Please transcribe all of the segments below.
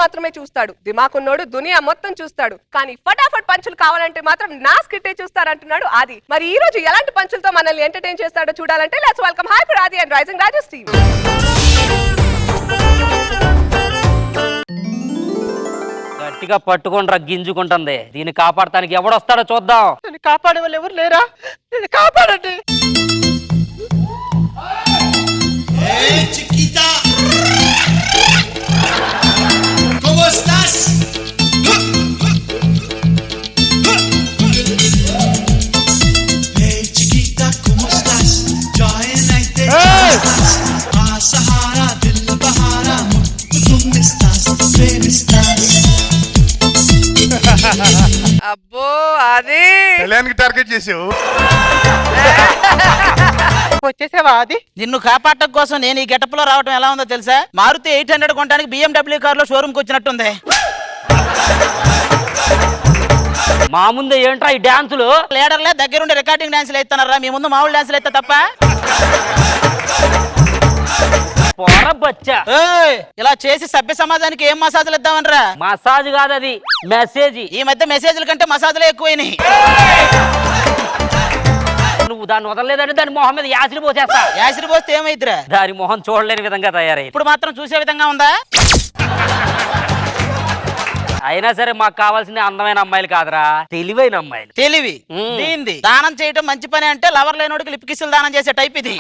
మాత్రమే చూస్తాడు. దిమాకున్నోడు దునియా మొత్తం చూస్తాడు. కానీ ఫటాఫట్ పంచులు కావాలంటే మాత్రం నా స్క్రిప్టే చూస్తారంటున్నాడు ఆది. మరి ఈ రోజు ఎలాంటి పంచులతో మనల్ని ఎంటర్టైన్ చేస్తాడో చూడాలంటే లెట్స్ వెల్కమ్ హైపర్ ఆది అండ్ రైజింగ్ రాజేష్ టీమ్. గట్టిగా పట్టుకుంటారా గింజుకుంటుంది. దీన్ని కాపాడటానికి ఎవడొస్తాడో చూద్దాం. నేను కాపాడే వాళ్ళు ఎవరు లేరా? నేను కాపాడండి. అబ్బో అది కళ్యాణ్కి టార్గెట్ చేసావు. వచ్చేసావా అది? నిన్ను కాపాడటం కోసం నేను ఈ గెటప్ లో రావడం ఎలా ఉందో తెలుసా? మారుతి 800 కొనడానికి BMW కార్ లో షోరూమ్ కి వచ్చినట్టుంది. మా ముందే ఏంట్రా ఈ డాన్సులు? లీడర్లే దగ్గరుండి రికార్డింగ్ డాన్సులు వేస్తున్నారా? మీ ముందు మామూలు డాన్సులు వేస్తా తప్ప. ఇలా చేసి సభ్య సమాజానికి ఏం మసాజులు ఇద్దామనరా? మసాజ్ కాదు అది మెసేజ్. ఈ మధ్య మెసేజ్ల కంటే మసాజులే ఎక్కువైనాయి. నువ్వు దాన్ని వదలలేదని దాని మొహం మీద యాసిడ్ పోసేస్తా. యాసిడ్ పోస్తే ఏమైద్దిరా? దాని మొహం చూడలేని విధంగా తయారై ఇప్పుడు మాత్రం చూసే విధంగా ఉందా? అయినా సరే మాకు కావాల్సింది అందమైన అమ్మాయిలు కాదురా, తెలివైన అమ్మాయిలు. తెలివి దీంది. దానం చేయటం మంచి పని అంటే లవర్ లేనోడికి లిప్ కిస్సులు దానం చేసే టైప్ ఇది.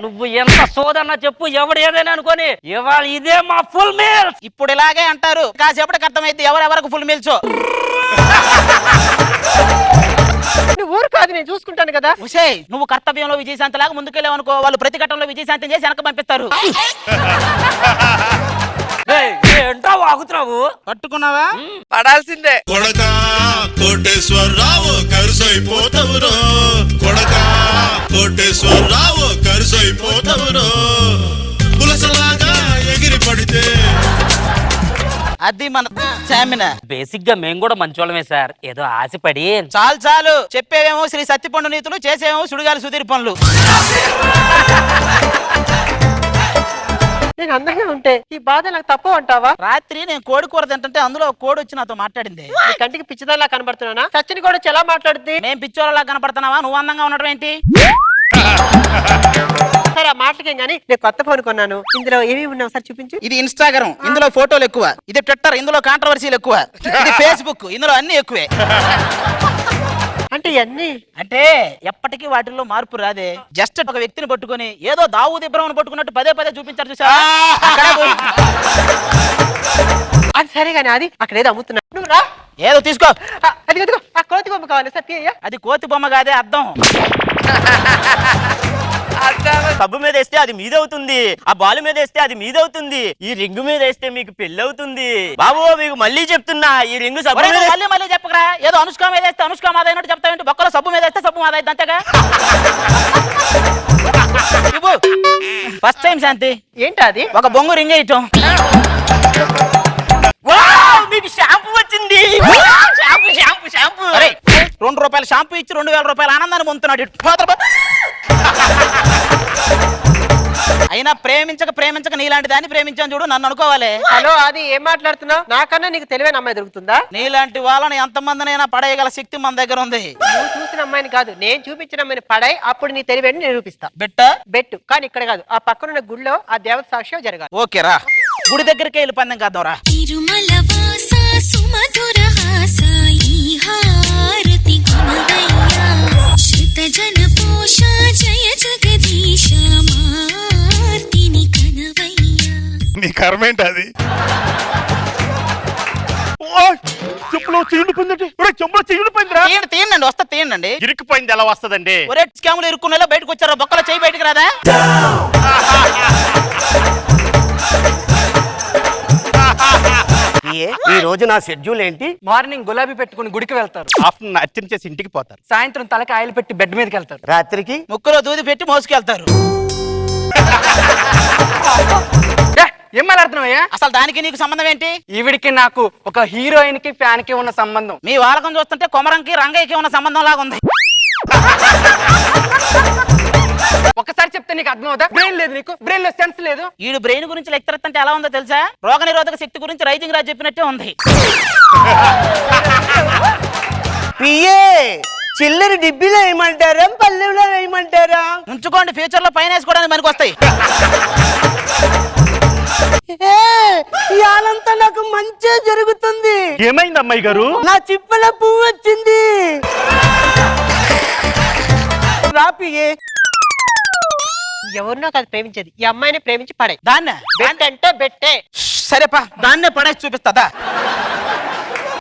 నువ్వు ఎంత సోదన్నా చెప్పు, ఎవడు ఏదైనా అనుకోని ఇవాళ ఇదే మా ఫుల్ మీల్స్. ఇప్పుడు ఇలాగే అంటారు, కాసేపటికి అర్థమైతే ఎవరెవరికి ఫుల్ మీల్స్. నువ్వు ఊరు కాదు, నేను చూసుకుంటాను కదా. ఉషేయ్, నువ్వు కర్తవ్యంలో విజయశాంతి లాగా ముందుకెళ్ళావు అనుకో, వాళ్ళు ప్రతి ఘట్టంలో విజయశాంతి చేసి వెనక పంపిస్తారు. ఏంటో వాగుతున్నావు? పట్టుకున్నావా? పడాల్సిందే. కొడకా కోటేశ్వరరావు కరుసైపోతావురో, కొడకా కోటేశ్వరరావు కరుసైపోతావురో, పులసలాగా ఎగిరి పడితే. అది మన చామిన. బేసిక్ గా మేము కూడా మంచోళ్ళమే సార్, ఏదో ఆశపడి. చాలు చాలు, చెప్పేవేమో శ్రీ సత్యపండు నీతులు, చేసేవేమో సుడిగాలి సుధీర్ పనులు. నేను అందంగా ఉంటే ఈ బాధ నాకు తప్పు అంటావా? రాత్రి నేను కోడి కూర తింటుంటే అందులో ఒక కోడి వచ్చి నాతో మాట్లాడింది. నీ కంటికి పిచ్చిదాలా కనబడుతున్నానా? చచ్చిన కూడా ఎలా మాట్లాడుద్ది? మేం పిచ్చోళ్ళలా కనపడుతున్నావా? నువ్వు అందంగా ఉండడం ఏంటి? సరే ఆ మాటకేం గానీ, నేను కొత్త ఫోన్ కొన్నాను. ఇందులో ఏమేమి ఉన్నావు సార్ చూపించు. ఇది ఇన్స్టాగ్రామ్, ఇందులో ఫోటోలు ఎక్కువ. ఇది ట్విట్టర్, ఇందులో కాంట్రవర్సీలు ఎక్కువ. ఇది ఫేస్బుక్, ఇందులో అన్ని ఎక్కువే. అంటే ఇవన్నీ అంటే ఎప్పటికీ వాటిల్లో మార్పు రాదే. జస్ట్ ఒక వ్యక్తిని పట్టుకొని ఏదో దావూద్ ఇబ్రాహింని పట్టుకున్నట్టు పదే పదే చూపించారు చూసా. అది సరే గానీ అది అక్కడ ఏదో అమ్ముతున్నా, నువ్వు రా. ఏదో తీసుకో. అది ఎదుగో, ఆ కోతి బొమ్మ కావాలి సార్. తీయ్యా. అది కోతి బొమ్మ కాదే, అద్దం. సబ్బు మీద వేస్తే అది మీదవుతుంది, ఆ బాలు మీద వేస్తే అది మీదవుతుంది, ఈ రింగు మీద వేస్తే మీకు పెళ్ళవుతుంది. బాబు మీకు మళ్ళీ చెప్తున్నా, ఈ రింగు సబ్బు మీద మళ్ళీ మళ్ళీ చెప్పకరా. ఏదో అనుష్క మీద వేస్తే అనుష్క మాదైనట్టు చెప్తావేంటి? బొక్కలో సబ్బు మీద వేస్తే సబ్బు మాదైంది అంతేగా. ఫస్ట్ టైం శాంతి ఏంటి అది? ఒక బొంగు రింగ్ వేయటం. మీకు షాంపూ వచ్చింది. Shampoo shampoo shampoo. ₹2 షాంపూ ఇచ్చి ₹2000 ఆనందాన్ని పొందుతున్నాడు. అయినా ప్రేమించక నీలాంటి దాన్ని ప్రేమించాను చూడు, నన్ను అనుకోవాలి. హలో, అది ఏం మాట్లాడుతున్నావు? నాకన్నా నీకు తెలివైన అమ్మాయి దొరుకుతుందా? నీలాంటి వాళ్ళని ఎంతమందినైనా పడేయగల శక్తి మన దగ్గర ఉంది. నువ్వు చూసిన అమ్మాయిని కాదు, నేను చూపించిన అమ్మాయిని పడాయి, అప్పుడు నీ తెలివైన నిరూపిస్తా. బెట్టు. కానీ ఇక్కడ కాదు, ఆ పక్కనున్న గుడిలో ఆ దేవత సాక్ష్యం జరగాలి. ఓకే రా, గుడి దగ్గరికి వెళ్ళి పందెం కాద్దాం రా. నీ కర్మేంటి అది? చెప్పులో చీలిపోయిందండి. చెంబులో చీలిపోయిందిరా. తీయండి, వస్తా తీయండి. ఇరుక్కుపోయింది ఎలా వస్తదండి? ఒరే స్కాములు ఇరుక్కునేలా బయటకు వచ్చారా? బొక్కలో చేయి బయటకు రాదా? ఈ రోజు నా షెడ్యూల్ ఏంటి? మార్నింగ్ గులాబీ పెట్టుకుని గుడికి వెళ్తారు, ఆఫ్టర్నూన్ అర్చన చేసి ఇంటికి పోతారు, సాయంత్రం తలకి ఆయిల్ పెట్టి బెడ్ మీదకి వెళ్తారు, రాత్రికి ముక్కులో దూది పెట్టి మోసుకెళ్తారు. ఏం మాట్లాడుతున్నావయ్యా? అసలు దానికి నీకు సంబంధం ఏంటి? ఈవిడికి నాకు ఒక హీరోయిన్ కి ఫ్యాన్ కి ఉన్న సంబంధం. మీ వాలకం చూస్తుంటే కొమరంకి రంగయ్యకి ఉన్న సంబంధం లాగా ఉంది. ఒకసారి చెప్తే నీకు అర్థం అవుతా? బ్రెయిన్ లేదు నీకు, బ్రెయిన్ లో సెన్స్ లేదు. ఈడు బ్రెయిన్ గురించి లెక్చర్ అంటే ఎలా ఉందో తెలుసా? రోగ నిరోధక శక్తి గురించి రైజింగ్ రాజ్ చెప్పినట్టే ఉంది. చిల్లరి డిబ్బీలో వేయమంటారా, పల్లెలో వేయమంటారా? ఉంచుకోండి, ఫ్యూచర్ లో పైన వేసుకోవడానికి మనకు వస్తాయి. ఇవాళంతా నాకు మంచిగా జరుగుతుంది. ఏమైంది అమ్మాయి గారు? నా చిప్పల పువ్వు వచ్చింది. రాపియే ఎవరినో కాదు ప్రేమించేది, ఈ అమ్మాయిని ప్రేమించి పడే. దాన్నే అంటే బెట్టే. సరేపా, దాన్నే పడేసి చూపిస్తా.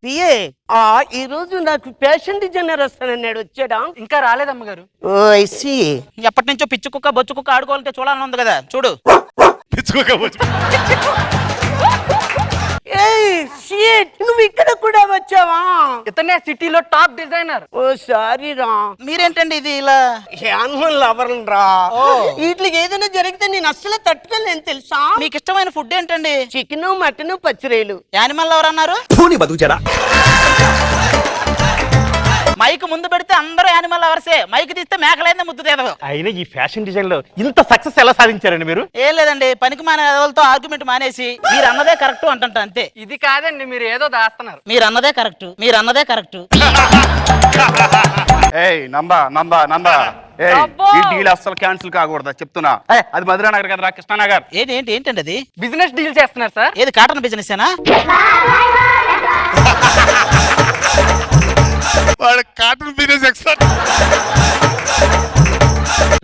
పిఏ ఈ రోజు నాకు ఫ్యాషన్ డిజైనర్ వస్తానన్నాడు, వచ్చాడా? ఇంకా రాలేదమ్మగారు. ఓ ఐసి. ఎప్పటి నుంచో పిచ్చి కుక్క బొచ్చు కుక్క ఆడుకోవాలంటే చూడాలని ఉంది కదా, చూడు. నువ్వు ఇక్కడ కూడా వచ్చావా? ఇతనే సిటీలో టాప్ డిజైనర్. ఓ సారీ రా. మీరేంటండి ఇది ఇలా? యానిమల్ లవర్ రా. వీటికి ఏదైనా జరిగితే నేను అస్సలు తట్టుకోలేను తెలుసా? మీకు ఇష్టమైన ఫుడ్ ఏంటండి? Chicken, mutton, పచ్చిరేలు. యానిమల్ ఎవరు అన్నారు? మైక్ ముందు పెడితే అందరూ యానిమల్ లవర్సే, మైక్ తీస్తే మేకలైందే ముద్దు తేదవు. అయినా ఈ ఫ్యాషన్ డిజైన్ లో ఇంత సక్సెస్ ఎలా సాధించారండి మీరు? ఏం లేదండి, పనికి మానే వాళ్ళతో ఆర్గ్యుమెంట్ మానేసి మీరు అన్నదే కరెక్ట్ అంటుంటా అంతే. ఇది కాదండి, మీరు ఏదో దాస్తున్నారు. మీరు అన్నదే కరెక్ట్, మీరు అన్నదే కరెక్ట్. ఏయ్ నందా నందా నందా, ఏయ్ అబ్బో. ఈ డీల్ అస్సలు క్యాన్సిల్ కాకూడదు చెప్తున్నా. అది మధురా నగర్ కదా, కృష్ణానగర్. ఏంటండి అది? బిజినెస్ డీల్ చేస్తున్నారు సార్. ఏది కాటన్ బిజినెస్ ఏనా? వాడు కాటన్ బిజినెస్ ఎక్స్పర్ట్.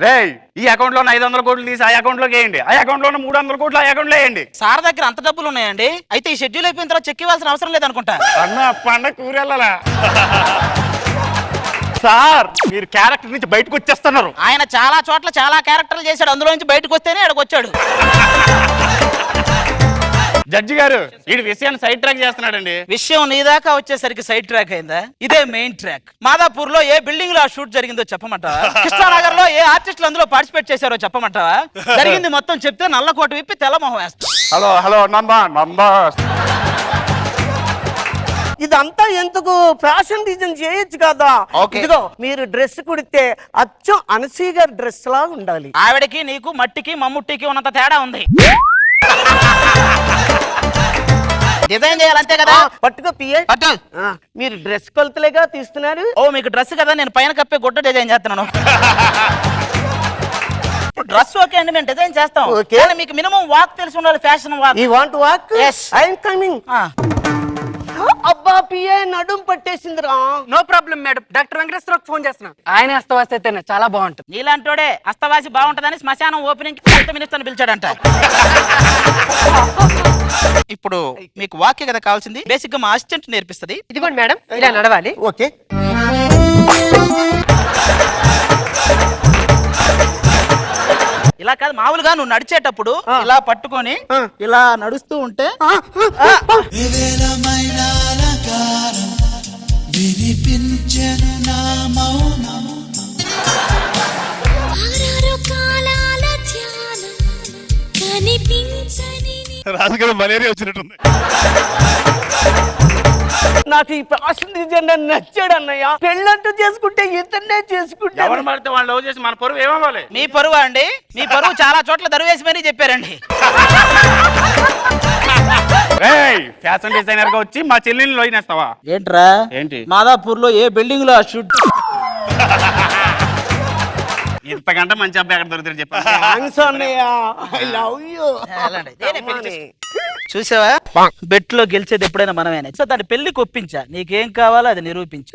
రేయ్, ఈ అకౌంట్ లో 500 కోట్లు తీసి ఆ అకౌంట్ లోకి వేయండి, ఆ అకౌంట్ లో 300 కోట్లు ఆ అకౌంట్ లో వేయండి. సార్ దగ్గర అంత డబ్బులు ఉన్నాయండి? అయితే ఈ షెడ్యూల్ అయిపోయిన తర్వాత చెక్ ఇవ్వాల్సిన అవసరం లేదనుకుంటా. అన్న పండగ కూరెళ్ళాలా? సార్, మీరు క్యారెక్టర్ నుంచి బయటకు వచ్చేస్తున్నారు. ఆయన చాలా చోట్ల చాలా క్యారెక్టర్లు చేశాడు, అందులో నుంచి బయటకు వస్తేనే ఇక్కడికి వచ్చాడు. జడ్జి గారు, ఈ విషయాన్ని సైడ్ ట్రాక్ చేస్తున్నాడండి. విషయం నీ దాకా వచ్చేసరికి సైడ్ ట్రాక్ అయిందా? ఇదే మెయిన్ ట్రాక్. మాదాపూర్ లో ఏ బిల్డింగ్ లో షూట్ జరిగిందో చెప్పమంటావా? కృష్ణానగర్ లో ఏ ఆర్టిస్టులు అందులో పార్టిసిపేట్ చేశారో చెప్పమంటావా? జరిగింది మొత్తం చెప్తే నల్ల కోటు విప్పి తెల్ల మొహం వేస్తా. హలో హలో నందా నందా, ఇదంతా ఎందుకు? ఫ్యాషన్ డిజైన్ చేయొచ్చు కదా. ఇదిగో మీరు డ్రెస్ కుడితే అచ్చం అనసూయ గారి డ్రెస్ లా ఉండాలి. ఆవిడకి నీకు మట్టికి మమ్ముట్టికి ఉన్నంత తేడా ఉంది. డిజైన్ చేయాలంతే కదా. పట్టుకో పిఏ. మీరు డ్రెస్ కొలతలేగా తీస్తున్నారు. ఓ మీకు డ్రెస్ కదా, నేను పైన కప్పే గుడ్డ డిజైన్ చేస్తున్నాను. డ్రెస్ ఓకే అండి, మేము డిజైన్ చేస్తాం. Okay. కానీ మీకు మినిమం వాక్ తెలిసి ఉండాలి, fashion walk. You want walk? Yes. I am coming. అబ్బా పిఏ నడుం పట్టేసిందిరా. No problem madam, doctor Venkateswara Rao phone చేస్తున్నాను. ఆయన అస్తవాసి అయితేనే చాలా బాగుంటుంది. నీలాంటోడే అస్తవాసి బాగుంటదని శ్మశానం ఓపెనింగ్ హెల్త్ మినిస్టర్ పిలిచాడంట. ఇప్పుడు మీకు వాక్య కదా కావాల్సింది, బేసిక్ గా మా అసిస్టెంట్ నేర్పిస్తుంది. ఇదిగోండి మేడం, ఇలా నడవాలి. ఓకే. ఇలా కాదు, మామూలుగా నువ్వు నడిచేటప్పుడు ఇలా పట్టుకొని ఇలా నడుస్తూ ఉంటే వినిపించెను నా మౌనం. రాజుగారు మలేరియా వచ్చినట్టుంది. నాకు ఈ ఫ్యాషన్ డిజైనర్ నచ్చాడు అన్నయ్య. పెళ్ళంటూ చేసుకుంటే ఇతన్నే చేసుకుంటే. ఎవరు పడితే వాళ్ళు లవ్ చేసి మన పరువు ఏమవ్వాలి? మీ పరువు అండి, మీ పరువు చాలా చోట్ల దరువేసి మరీ చెప్పారండి. ఫ్యాషన్ డిజైనర్ గా వచ్చి మా చెల్లిని లోయినేస్తావా? ఏంట్రా ఏంటి? మాదాపూర్ లో ఏ బిల్డింగ్ లో షూట్? ఇంతకంటే మంచి అబ్బాయి ఎక్కడ దొరుకుతారు చెప్పండి. థాంక్స్ అన్నయ్య, ఐ లవ్ యు. చూసావా, బెట్ లో గెలిచేది ఎప్పుడైనా మనమేనే. సో దాని పెళ్లికి ఒప్పించా, నీకేం కావాలో అది నిరూపించు.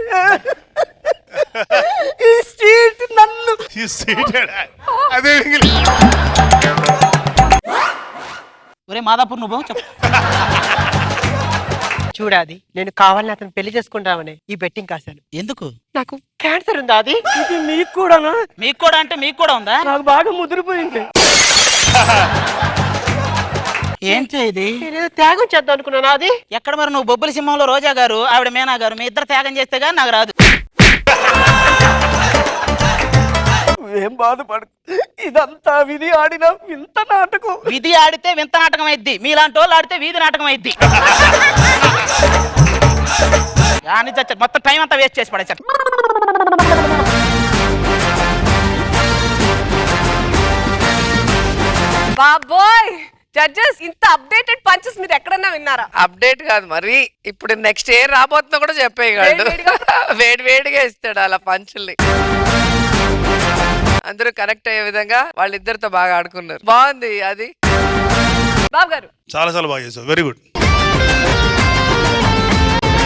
ఈ స్ట్రీట్ నన్ను అదే ఒరే మాదాపూర్ నువ్వు చెప్పు. చూడాది, నేను కావాలని అతను పెళ్లి చేసుకుంటామని ఈ బెట్టింగ్ కాశాను. ఎందుకు? నాకు క్యాన్సర్ ఉందా? అది ఇది మీకు కూడానా? మీకు కూడా అంటే మీకు కూడా ఉందా? నాకు బాగా ముదిరిపోయింది. ఏంటి ఇది? నేను త్యాగం చేద్దాం అనుకున్నాను. అది ఎక్కడ మరి? నువ్వు బొబ్బుల సింహంలో రోజా గారు, ఆవిడ మీనా గారు, మీ ఇద్దరు త్యాగం చేస్తే గానీ నాకు రాదు. ఏం బాధపడు, ఇదంతా విధి ఆడిన వింత నాటకం. విధి ఆడితే వింత నాటకం అయిద్ది, మీలాంటి వాళ్ళు ఆడితే వీధి నాటకం అయిద్ది. మొత్తం టైం అంతా వేస్ట్ చేసి పడేసారు. జడ్జెస్ ఇంత అప్డేటెడ్ పంచెస్ మీరు ఎక్కడన్నా విన్నారా? అప్డేట్ కాదు మరి, ఇప్పుడు నెక్స్ట్ ఏ రాబోతుందో కూడా చెప్పేయగలడు. వేడివేడిగా ఇస్తాడు అలా పంచుల్ని. అందరూ కనెక్ట్ అయ్యే విధంగా వాళ్ళిద్దరితో బాగా ఆడుకున్నారు. బాగుంది అది. బాబు గారు చాలా బాగా చేసావు, వెరీ గుడ్.